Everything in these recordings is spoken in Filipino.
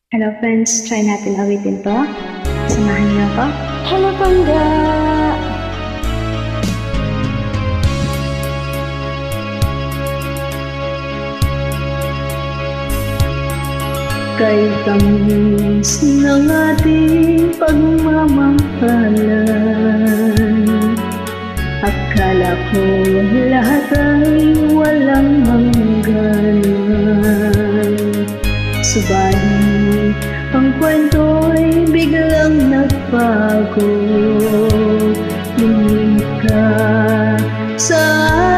Hello friends, try natin awitin to. Samahan niyo ako. Hello Pangga! Kay tamis ng ating pagmamahalan, akala ko lahat ay walang hangganan. Subalit ang kwento'y biglang nagbago. Lumimik ka sa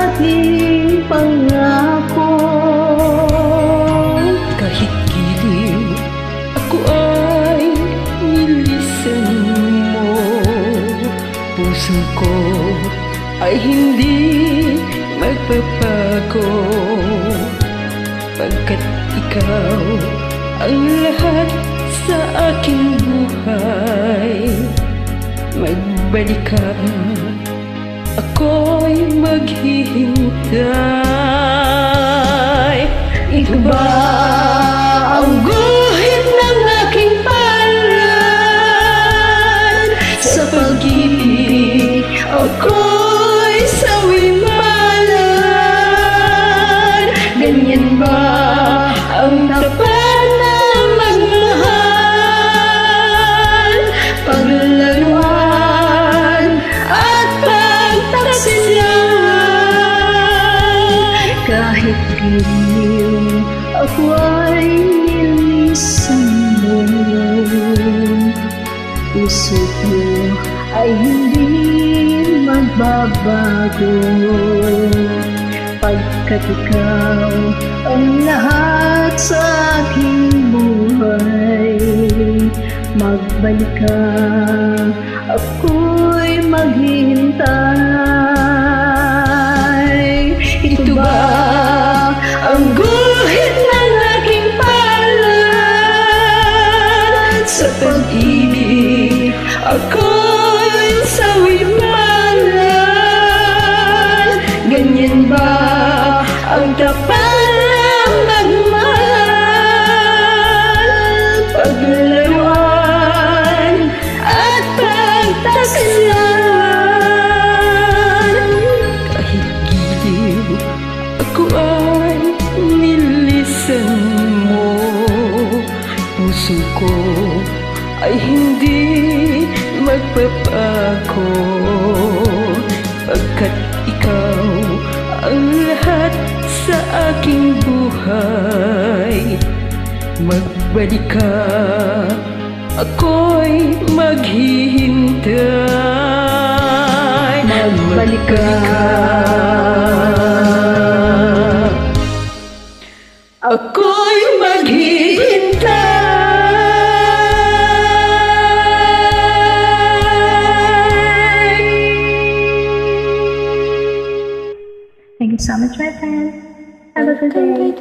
ating pangako. Kahit giliw, ako ay nilisan mo. Puso ko ay hindi magbabago, pagkat ikaw ang lahat sa aking buhay. Magbalik ka, ako'y maghihintay. Ito ba ang guhit ng aking palad? Sa pag-ibig ako'y sawi-malad. Ganyan ba ang tapat na magmahal? Paglaruan at pagtaksilan. Kahit giliw, ako ay nilisan mo. Puso ko ay hindi magbabago, pagkat ikaw ang lahat sa aking buhay. Magbalik ka, ako'y maghihintay. Ito ba ang guhit ng aking palad? Sa pag-ibig ako'y sawi-malad. Ganyan ba ang tapat na magmahal? Paglaruan at pagtaksilan. Kahit giliw, ako ay nilisan mo. Puso ko ay hindi magbabago, pagkat ikaw ang lahat sa aking buhay. Magbalik ka, ako'y maghihintay. Magbalik ka, ako'y maghihintay. Thank you so much, my friend. Have a good day.